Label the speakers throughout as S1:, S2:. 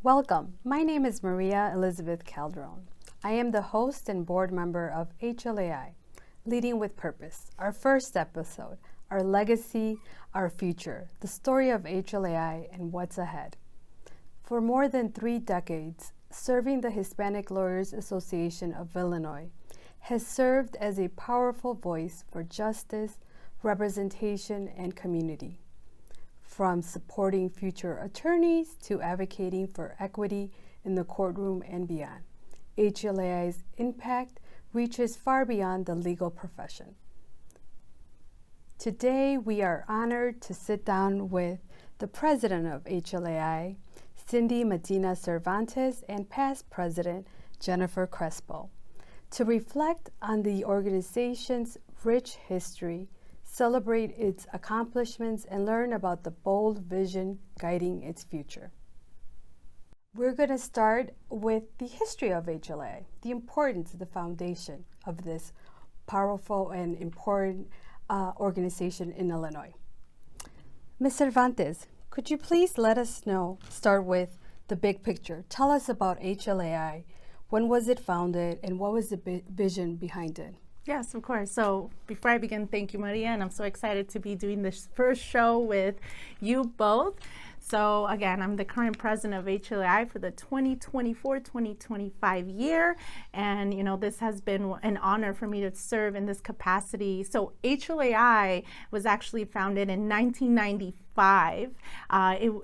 S1: Welcome. My name is Maria Elizabeth Calderon. I am the host and board member of HLAI, Leading with Purpose, our first episode, our legacy, our future, the story of HLAI and what's ahead. For more than 3 decades, serving the Hispanic Lawyers Association of Illinois has served as a powerful voice for justice, representation, and community. From supporting future attorneys to advocating for equity in the courtroom and beyond, HLAI's impact reaches far beyond the legal profession. Today, we are honored to sit down with the president of HLAI, Cindy Medina Cervantes, and past president Jennifer Crespo, to reflect on the organization's rich history, celebrate its accomplishments, and learn about the bold vision guiding its future. We're going to start with the history of HLAI, the importance, the foundation of this powerful and important organization in Illinois. Ms. Cervantes, could you please let us know, start with the big picture. Tell us about HLAI. When was it founded, and what was the vision behind it?
S2: Yes, of course. So before I begin, thank you, Maria, and I'm so excited to be doing this first show with you both. So again, I'm the current president of HLAI for the 2024-2025 year. And, you know, this has been an honor for me to serve in this capacity. So HLAI was actually founded in 1995.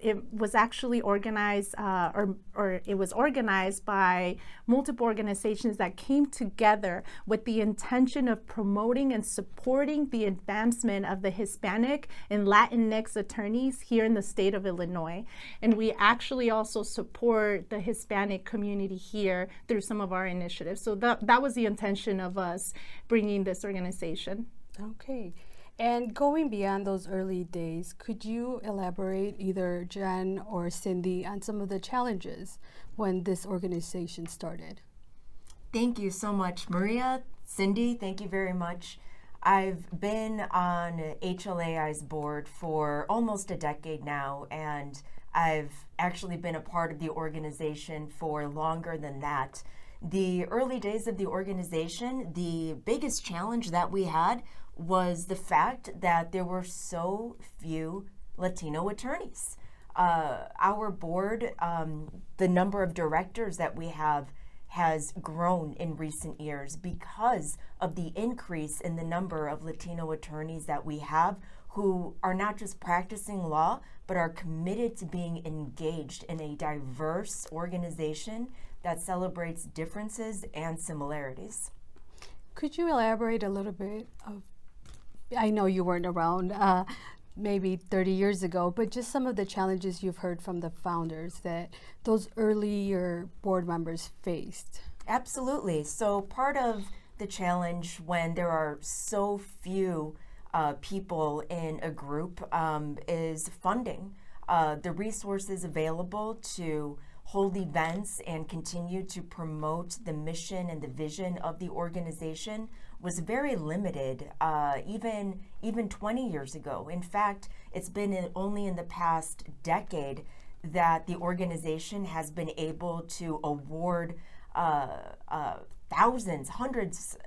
S2: It was actually organized, or it was organized by multiple organizations that came together with the intention of promoting and supporting the advancement of the Hispanic and Latinx attorneys here in the state of Illinois. And we actually also support the Hispanic community here through some of our initiatives. So that was the intention of us bringing this organization.
S1: Okay. And going beyond those early days, could you elaborate, either Jen or Cindy, on some of the challenges when this organization started?
S3: Thank you so much, Maria. Cindy, thank you very much. I've been on HLAI's board for almost a decade now, and I've actually been a part of the organization for longer than that. The early days of the organization, the biggest challenge that we had was the fact that there were so few Latino attorneys. Our board, the number of directors that we have has grown in recent years because of the increase in the number of Latino attorneys that we have, who are not just practicing law, but are committed to being engaged in a diverse organization that celebrates differences and similarities.
S1: Could you elaborate a little bit of, I know you weren't around maybe 30 years ago, but just some of the challenges you've heard from the founders that those earlier board members faced? Absolutely.
S3: So part of the challenge when there are so few people in a group is funding. The resources available to hold events and continue to promote the mission and the vision of the organization was very limited, even 20 years ago. In fact, it's been only in the past decade that the organization has been able to award thousands, hundreds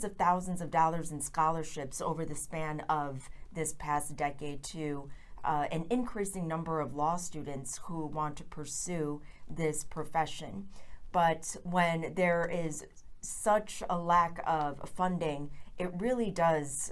S3: of thousands of dollars in scholarships over the span of this past decade to an increasing number of law students who want to pursue this profession. But when there is such a lack of funding, it really does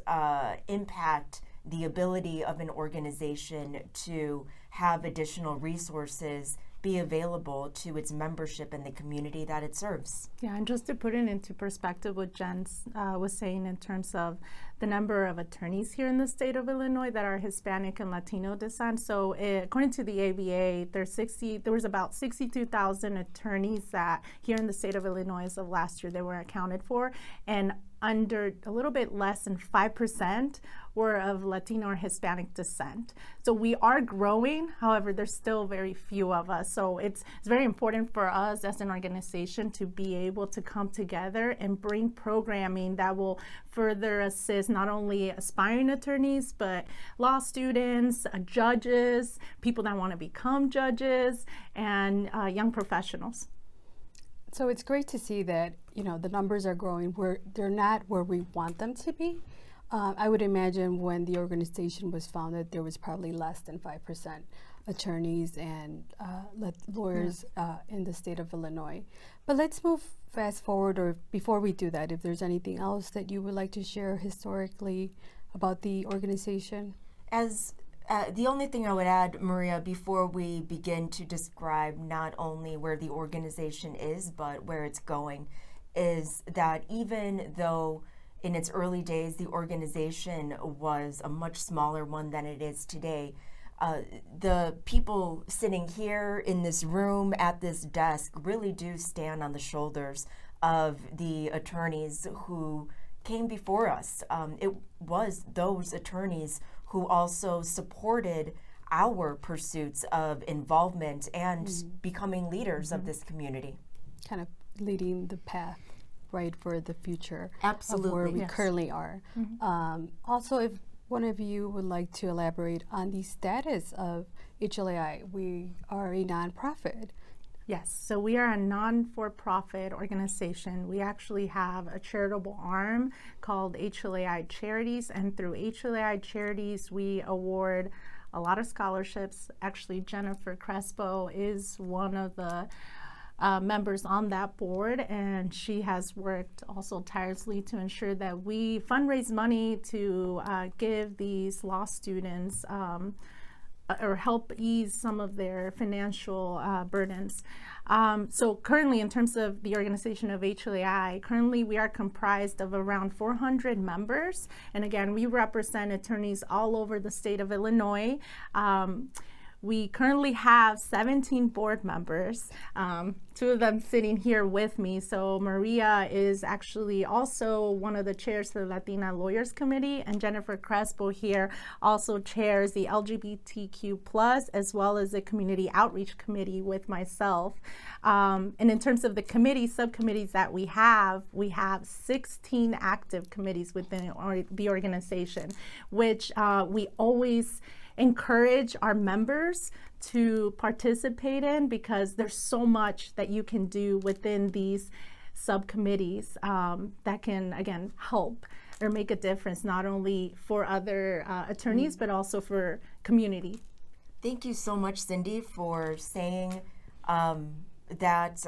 S3: impact the ability of an organization to have additional resources be available to its membership and the community that it serves.
S2: Yeah, and just to put it into perspective, what Jen was saying in terms of the number of attorneys here in the state of Illinois that are Hispanic and Latino descent. So according to the ABA, there was about 62,000 attorneys that here in the state of Illinois as of last year they were accounted for. And under a little bit less than 5% were of Latino or Hispanic descent. So we are growing, however, there's still very few of us. So it's very important for us as an organization to be able to come together and bring programming that will further assist not only aspiring attorneys, but law students, judges, people that want to become judges, and young professionals.
S1: So it's great to see that, the numbers are growing. They're not where we want them to be. I would imagine when the organization was founded, there was probably less than 5% attorneys and lawyers in the state of Illinois. But let's move fast forward, or before we do that, if there's anything else that you would like to share historically about the organization.
S3: The only thing I would add, Maria, before we begin to describe not only where the organization is, but where it's going, is that even though in its early days the organization was a much smaller one than it is today, the people sitting here in this room at this desk really do stand on the shoulders of the attorneys who came before us. It was those attorneys who also supported our pursuits of involvement and becoming leaders of this community.
S1: Kind of leading the path, right, for the future.
S3: Absolutely.
S1: Of where we currently are. Also, if one of you would like to elaborate on the status of HLAI, we are a nonprofit.
S2: Yes, so we are a non-for-profit organization. We actually have a charitable arm called HLAI Charities, and through HLAI Charities, we award a lot of scholarships. Actually, Jennifer Crespo is one of the members on that board, and she has worked also tirelessly to ensure that we fundraise money to give these law students or help ease some of their financial burdens. So currently, in terms of the organization of HLAI, currently we are comprised of around 400 members. And again, we represent attorneys all over the state of Illinois. We currently have 17 board members, 2 of them sitting here with me. So Maria is actually also one of the chairs for the Latina Lawyers Committee, and Jennifer Crespo here also chairs the LGBTQ+ as well as the Community Outreach Committee with myself. And in terms of the subcommittees that we have 16 active committees within the organization, which we always encourage our members to participate in, because there's so much that you can do within these subcommittees that can, again, help or make a difference not only for other attorneys but also for community.
S3: Thank you so much, Cindy, for saying that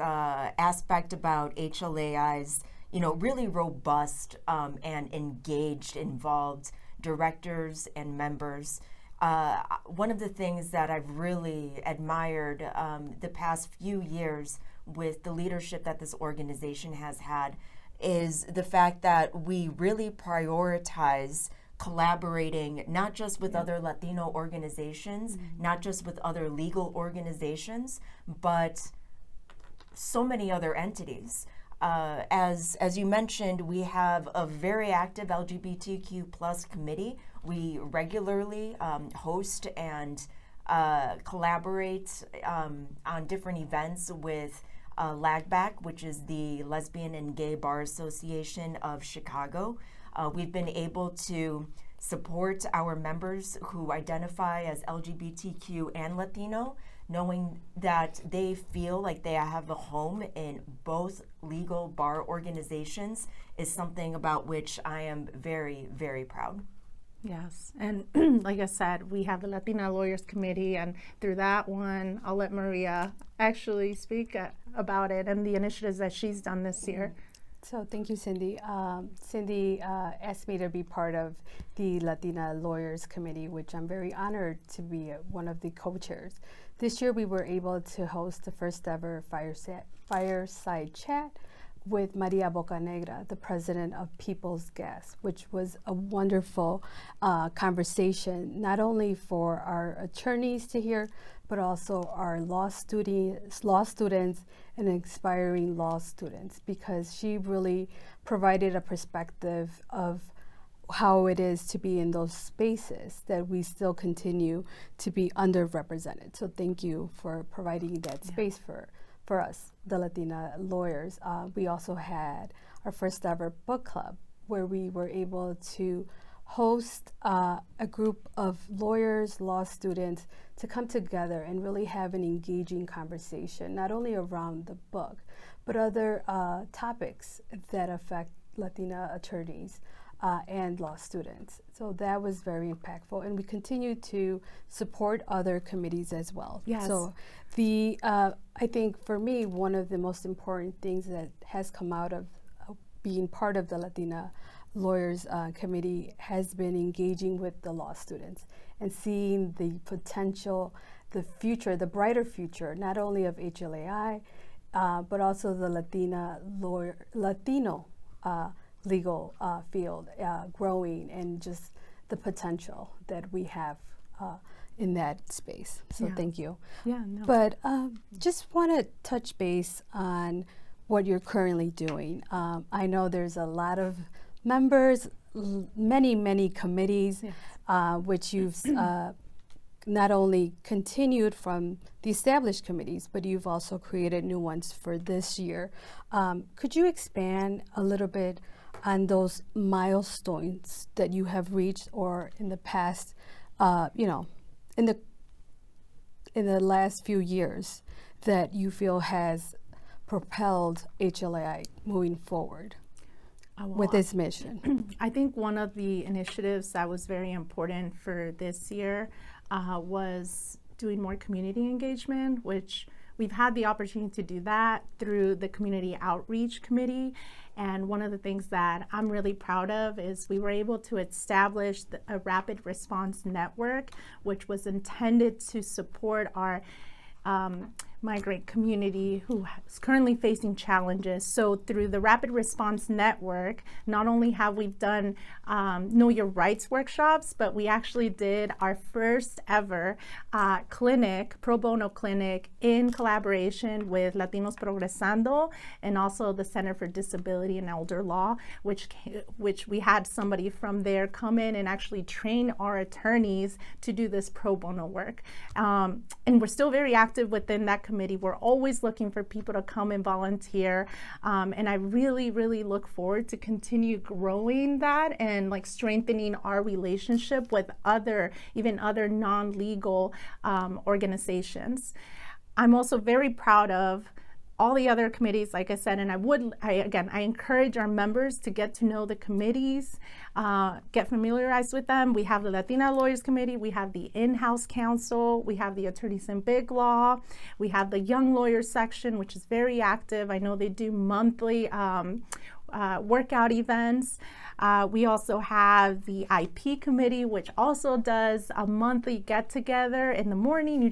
S3: aspect about HLAI's, really robust and engaged, involved directors and members. One of the things that I've really admired the past few years with the leadership that this organization has had is the fact that we really prioritize collaborating not just with other Latino organizations, not just with other legal organizations, but so many other entities. As you mentioned, we have a very active LGBTQ+ committee. We regularly host and collaborate on different events with LAGBAC, which is the Lesbian and Gay Bar Association of Chicago. We've been able to support our members who identify as LGBTQ and Latino, knowing that they feel like they have a home in both legal bar organizations is something about which I am very, very proud.
S2: Yes, and like I said, we have the Latina Lawyers Committee, and through that one, I'll let Maria actually speak about it and the initiatives that she's done this year.
S1: So thank you, Cindy. Cindy asked me to be part of the Latina Lawyers Committee, which I'm very honored to be one of the co-chairs. This year we were able to host the first ever fireside chat with Maria Bocanegra, the president of People's Gas, which was a wonderful conversation, not only for our attorneys to hear, but also our law students and aspiring law students, because she really provided a perspective of how it is to be in those spaces that we still continue to be underrepresented. So thank you for providing that space for us, the Latina lawyers. We also had our first ever book club where we were able to host a group of lawyers, law students to come together and really have an engaging conversation, not only around the book, but other topics that affect Latina attorneys and law students. So that was very impactful, and we continue to support other committees as well.
S2: Yes.
S1: So I think for me, one of the most important things that has come out of being part of the Latina Lawyers Committee has been engaging with the law students and seeing the potential, the future, the brighter future, not only of HLAI, but also the Latino legal field growing, and just the potential that we have in that space. So thank you.
S2: Yeah, no.
S1: But just want to touch base on what you're currently doing. I know there's a lot of members, many committees, which you've not only continued from the established committees, but you've also created new ones for this year. Could you expand a little bit on those milestones that you have reached, or in the past, in the last few years, that you feel has propelled HLAI moving forward with this mission?
S2: I think one of the initiatives that was very important for this year was doing more community engagement, which we've had the opportunity to do that through the Community Outreach Committee. And one of the things that I'm really proud of is we were able to establish a rapid response network, which was intended to support our migrant community who is currently facing challenges. So through the Rapid Response Network, not only have we done Know Your Rights workshops, but we actually did our first ever clinic, pro bono clinic, in collaboration with Latinos Progresando and also the Center for Disability and Elder Law, which we had somebody from there come in and actually train our attorneys to do this pro bono work. And we're still very active within that committee. We're always looking for people to come and volunteer. And I really look forward to continue growing that and like strengthening our relationship with other non-legal organizations. I'm also very proud of all the other committees, like I said, and I encourage our members to get to know the committees, get familiarized with them. We have the Latina Lawyers Committee, we have the in-house council, we have the Attorneys in Big Law, we have the Young Lawyers section, which is very active. I know they do monthly workout events. We also have the IP committee, which also does a monthly get-together in the morning.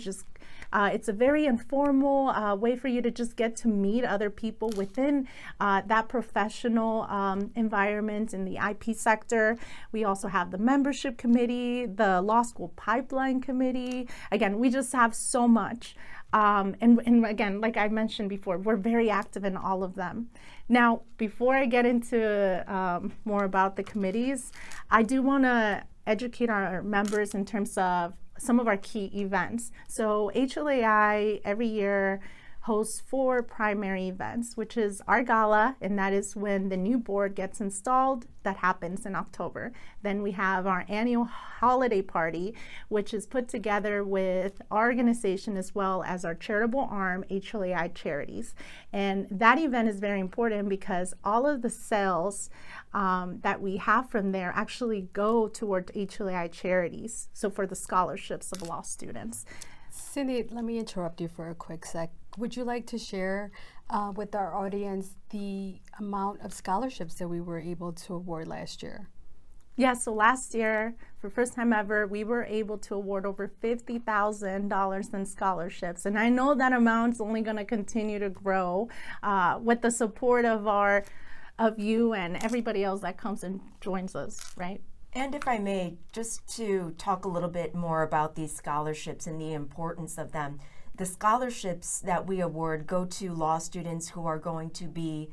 S2: It's a very informal way for you to just get to meet other people within that professional environment in the IP sector. We also have the membership committee, the law school pipeline committee. Again, we just have so much. And again, like I mentioned before, we're very active in all of them. Now, before I get into more about the committees, I do want to educate our members in terms of some of our key events. So HLAI every year hosts 4 primary events, which is our gala, and that is when the new board gets installed. That happens in October. Then we have our annual holiday party, which is put together with our organization as well as our charitable arm, HLAI Charities. And that event is very important because all of the sales that we have from there actually go toward HLAI Charities, so for the scholarships of law students.
S1: Cindy, let me interrupt you for a quick sec. Would you like to share with our audience the amount of scholarships that we were able to award last year?
S2: Yeah, so last year, for first time ever, we were able to award over $50,000 in scholarships. And I know that amount's only going to continue to grow with the support of you and everybody else that comes and joins us, right?
S3: And if I may, just to talk a little bit more about these scholarships and the importance of them. The scholarships that we award go to law students who are going to be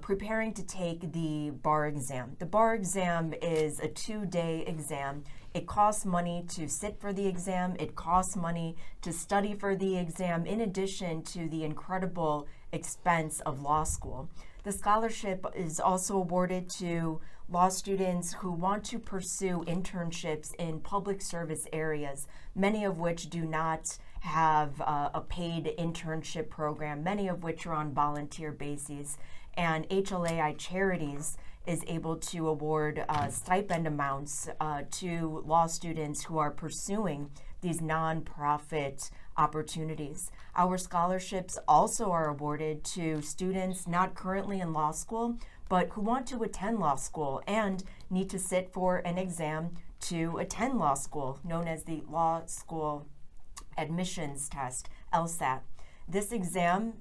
S3: preparing to take the bar exam. The bar exam is a 2-day exam. It costs money to sit for the exam. It costs money to study for the exam, in addition to the incredible expense of law school. The scholarship is also awarded to law students who want to pursue internships in public service areas, many of which do not have a paid internship program, many of which are on volunteer bases. And HLAI Charities is able to award stipend amounts to law students who are pursuing these nonprofit opportunities. Our scholarships also are awarded to students not currently in law school, but who want to attend law school and need to sit for an exam to attend law school, known as the Law School Admissions Test, LSAT. This exam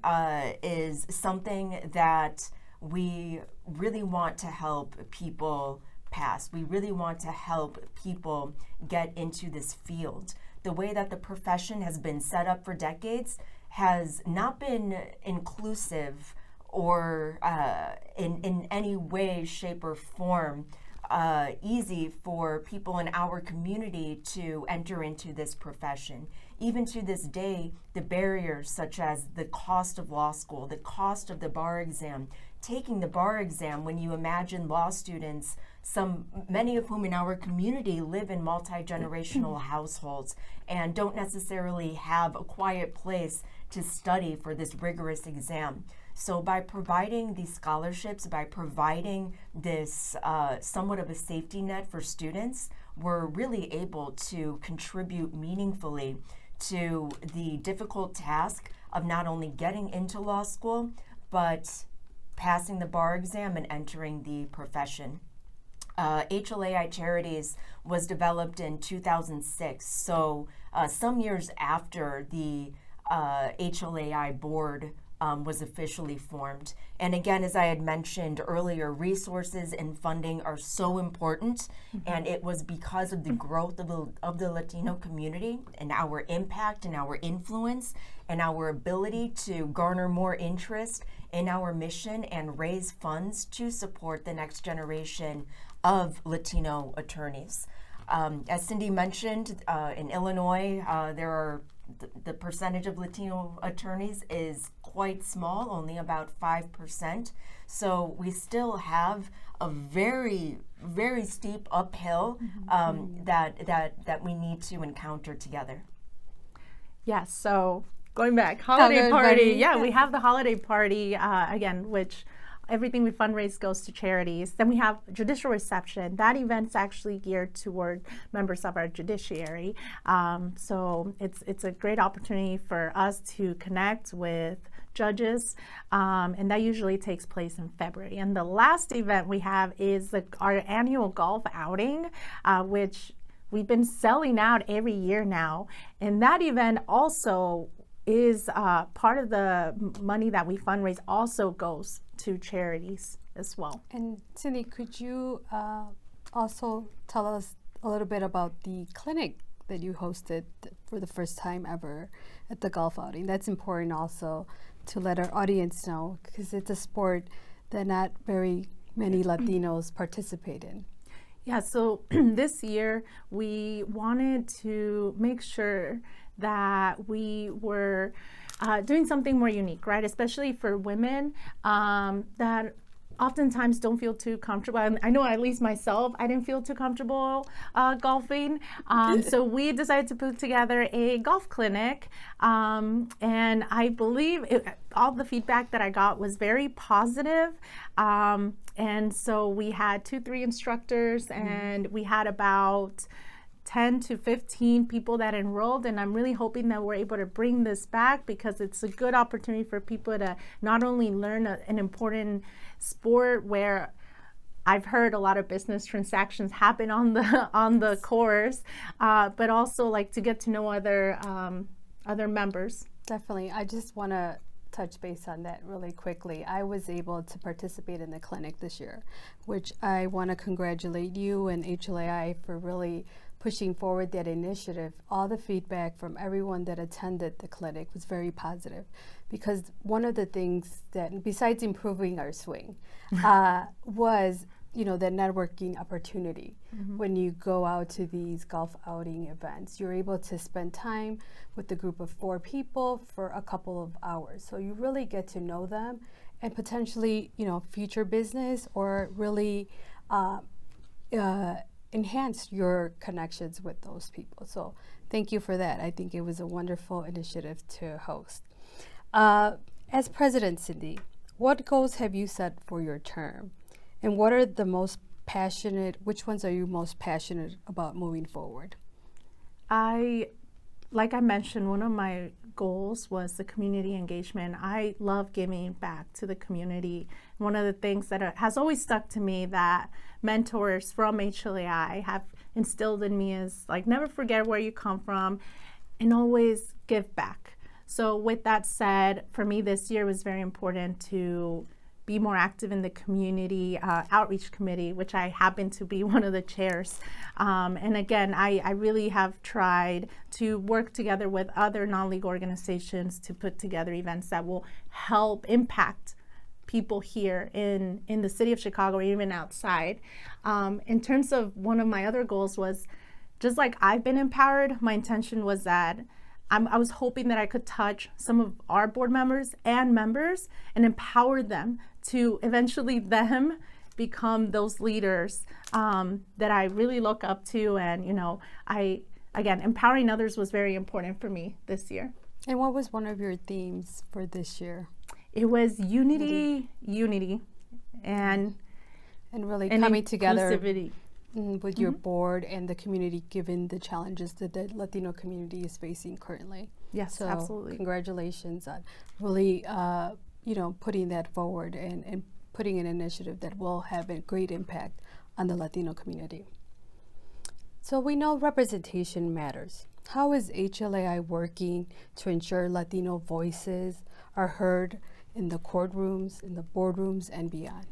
S3: is something that we really want to help people pass. We really want to help people get into this field. The way that the profession has been set up for decades has not been inclusive or in any way, shape, or form easy for people in our community to enter into this profession. Even to this day, the barriers such as the cost of law school, the cost of the bar exam, taking the bar exam, when you imagine law students, many of whom in our community live in multi-generational households and don't necessarily have a quiet place to study for this rigorous exam. So by providing these scholarships, by providing this somewhat of a safety net for students, we're really able to contribute meaningfully to the difficult task of not only getting into law school, but passing the bar exam and entering the profession. HLAI Charities was developed in 2006, so some years after the HLAI board was officially formed. And again, as I had mentioned earlier, resources and funding are so important, and it was because of the growth of the Latino community and our impact and our influence and our ability to garner more interest in our mission and raise funds to support the next generation of Latino attorneys. As Cindy mentioned, in Illinois, the percentage of Latino attorneys is quite small, only about 5%. So we still have a very, very steep uphill that we need to encounter together.
S2: Yes, so going back, holiday party. Yeah, we have the holiday party, again, which everything we fundraise goes to charities. Then we have judicial reception. That event's actually geared toward members of our judiciary. So it's a great opportunity for us to connect with judges, and that usually takes place in February. And the last event we have is our annual golf outing, which we've been selling out every year now. And that event also is part of the money that we fundraise also goes to charities as well.
S1: And Cindy, could you also tell us a little bit about the clinic that you hosted for the first time ever at the golf outing? That's important also to let our audience know, because it's a sport that not very many Latinos participate in.
S2: Yeah, so this year we wanted to make sure that we were doing something more unique, right? Especially for women that oftentimes don't feel too comfortable. I know at least myself, I didn't feel too comfortable golfing. So we decided to put together a golf clinic. And I believe all the feedback that I got was very positive. And so we had 2-3 instructors, and we had about 10 to 15 people that enrolled, and I'm really hoping that we're able to bring this back, because it's a good opportunity for people to not only learn an important sport where I've heard a lot of business transactions happen on the course, but also like to get to know other members.
S1: Definitely. I just want to touch base on that really quickly. I was able to participate in the clinic this year, which I want to congratulate you and HLAI for really pushing forward that initiative. All the feedback from everyone that attended the clinic was very positive, because one of the things that, besides improving our swing, was the networking opportunity. When you go out to these golf outing events, you're able to spend time with a group of 4 people for a couple of hours. So you really get to know them and potentially, future business, or really enhance your connections with those people. So thank you for that. I think it was a wonderful initiative to host. As President, Cindy, what goals have you set for your term? And what are the which ones are you most passionate about moving forward?
S2: Like I mentioned, one of my goals was the community engagement. I love giving back to the community. One of the things that has always stuck to me that mentors from HLAI have instilled in me is like, never forget where you come from and always give back. So with that said, for me this year was very important to be more active in the community outreach committee, which I happen to be one of the chairs. And again, I really have tried to work together with other non-league organizations to put together events that will help impact people here in the city of Chicago, or even outside. In terms of one of my other goals was, just like I've been empowered, my intention was that I was hoping that I could touch some of our board members and members and empower them to eventually them become those leaders that I really look up to. And, again, empowering others was very important for me this year.
S1: And what was one of your themes for this year?
S2: It was unity, and
S1: really coming together
S2: inclusivity.
S1: With your board and the community, given the challenges that the Latino community is facing currently.
S2: Yes,
S1: so
S2: absolutely.
S1: Congratulations on really, putting that forward and putting an initiative that will have a great impact on the Latino community. So we know representation matters. How is HLAI working to ensure Latino voices are heard in the courtrooms, in the boardrooms, and beyond?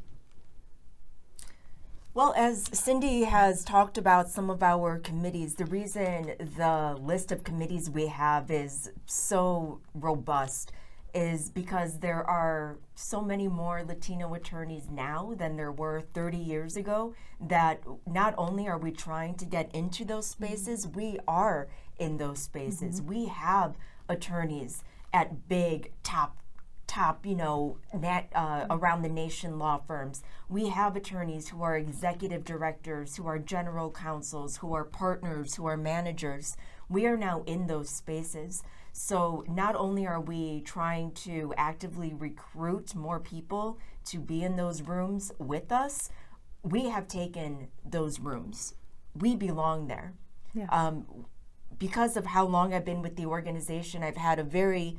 S3: Well, as Cindy has talked about some of our committees, the reason the list of committees we have is so robust is because there are so many more Latino attorneys now than there were 30 years ago, that not only are we trying to get into those spaces, we are in those spaces. We have attorneys at big top around the nation law firms. We have attorneys who are executive directors, who are general counsels, who are partners, who are managers. We are now in those spaces. So not only are we trying to actively recruit more people to be in those rooms with us, we have taken those rooms. We belong there.
S2: Yeah.
S3: Because of how long I've been with the organization, I've had a very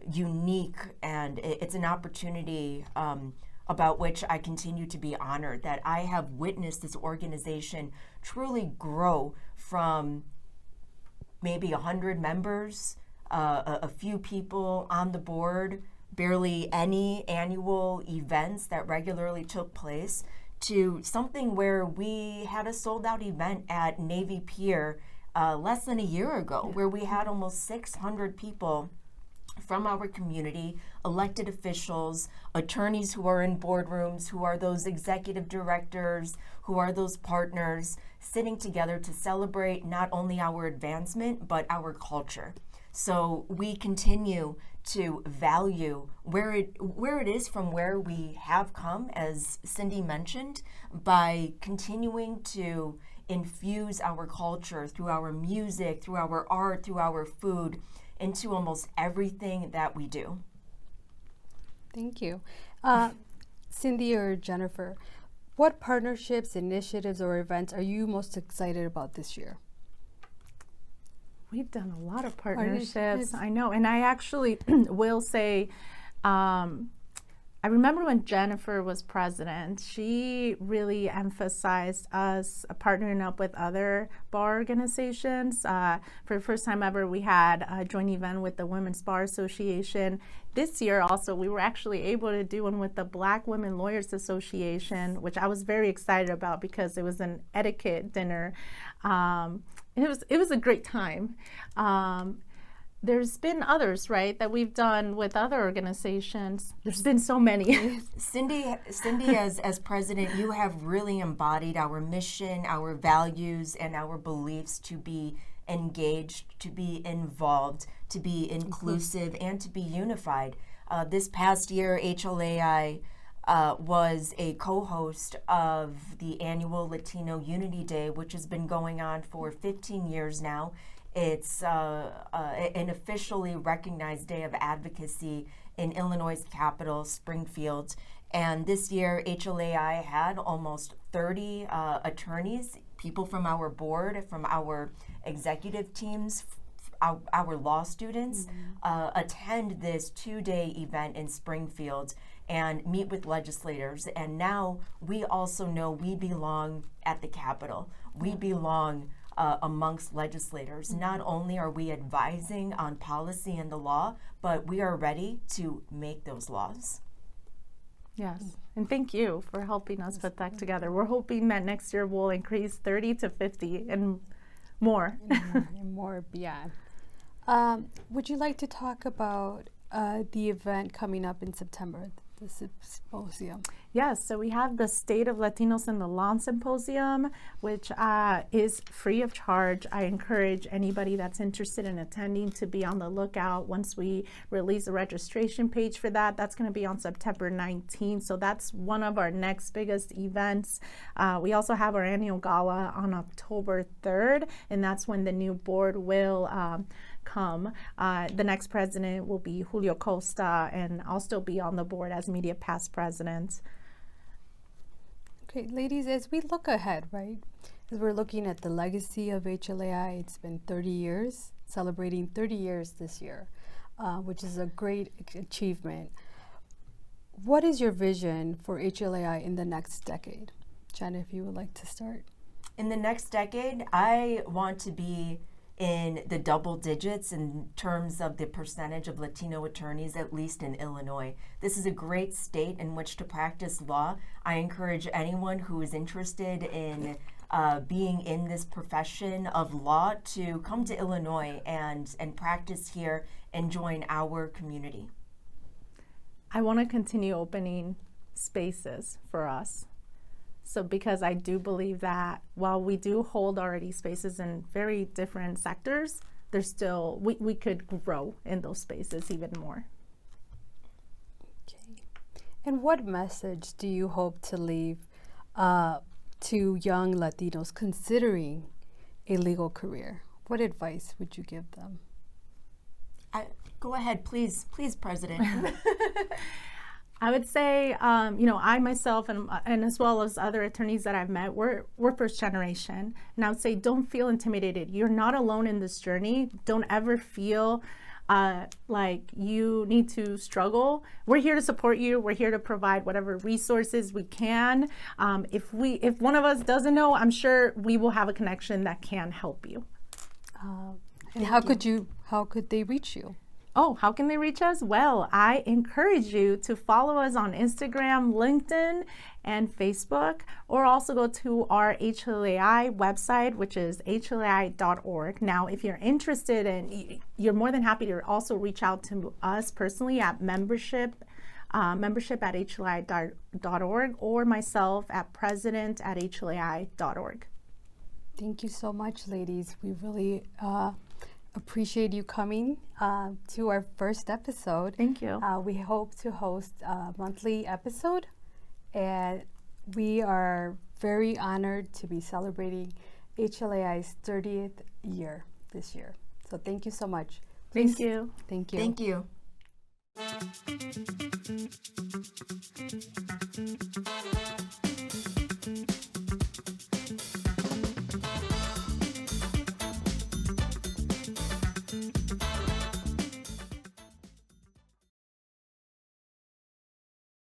S3: unique, and it's an opportunity about which I continue to be honored, that I have witnessed this organization truly grow from maybe 100 members, a few people on the board, barely any annual events that regularly took place, to something where we had a sold-out event at Navy Pier less than a year ago, where we had almost 600 people from our community, elected officials, attorneys who are in boardrooms, who are those executive directors, who are those partners, sitting together to celebrate not only our advancement, but our culture. So we continue to value where it is from where we have come, as Cindy mentioned, by continuing to infuse our culture through our music, through our art, through our food, into almost everything that we do.
S1: Thank you. Cindy or Jennifer, what partnerships, initiatives, or events are you most excited about this year?
S2: We've done a lot of partnerships. I know, and I actually will say I remember when Jennifer was president, she really emphasized us partnering up with other bar organizations. For the first time ever, we had a joint event with the Women's Bar Association. This year also, we were actually able to do one with the Black Women Lawyers Association, which I was very excited about because it was an etiquette dinner. And it was a great time. There's been others, right, that we've done with other organizations. There's been so many.
S3: Cindy, as president, you have really embodied our mission, our values, and our beliefs to be engaged, to be involved, to be inclusive, and to be unified. This past year, HLAI was a co-host of the annual Latino Unity Day, which has been going on for 15 years now. It's an officially recognized day of advocacy in Illinois' capital, Springfield. And this year, HLAI had almost 30 attorneys, people from our board, from our executive teams, our law students, attend this 2-day event in Springfield and meet with legislators. And now we also know we belong at the Capitol. We belong amongst legislators. Not only are we advising on policy and the law, but we are ready to make those laws.
S2: Yes, and thank you for helping us put that together. We're hoping that next year we'll increase 30 to 50 and more.
S1: And more beyond. Would you like to talk about the event coming up in September, the symposium?
S2: Yes, so we have the State of Latinos in the Law Symposium, which is free of charge. I encourage anybody that's interested in attending to be on the lookout once we release the registration page for that. That's going to be on September 19th, so that's one of our next biggest events. We also have our annual gala on October 3rd, and that's when the new board will come. The next president will be Julio Costa, and I'll still be on the board as media past president.
S1: Okay, ladies, as we look ahead, right, as we're looking at the legacy of HLAI, it's been 30 years, celebrating 30 years this year, which is a great achievement. What is your vision for HLAI in the next decade? Jenna, if you would like to start.
S3: In the next decade, I want to be in the double digits in terms of the percentage of Latino attorneys, at least in Illinois. This is a great state in which to practice law. I encourage anyone who is interested in being in this profession of law to come to Illinois and practice here and join our community.
S2: I want to continue opening spaces for us. So because I do believe that while we do hold already spaces in very different sectors, there's still, we could grow in those spaces even more.
S1: Okay. And what message do you hope to leave to young Latinos considering a legal career? What advice would you give them?
S3: Go ahead, please, President.
S2: I would say, I myself and as well as other attorneys that I've met, we're first generation. And I would say, don't feel intimidated. You're not alone in this journey. Don't ever feel like you need to struggle. We're here to support you. We're here to provide whatever resources we can. If one of us doesn't know, I'm sure we will have a connection that can help you.
S1: And how could they reach you?
S2: Oh, how can they reach us? Well, I encourage you to follow us on Instagram, LinkedIn, and Facebook, or also go to our HLAI website, which is HLAI.org. Now, if you're interested in, you're more than happy to also reach out to us personally at membership at HLAI.org, or myself at president@HLAI.org.
S1: Thank you so much, ladies. We really appreciate you coming to our first episode.
S2: Thank you.
S1: We hope to host a monthly episode, and we are very honored to be celebrating HLAI's 30th year this year. So thank you so much.
S2: Thank you.
S1: Thank you.
S3: Thank you.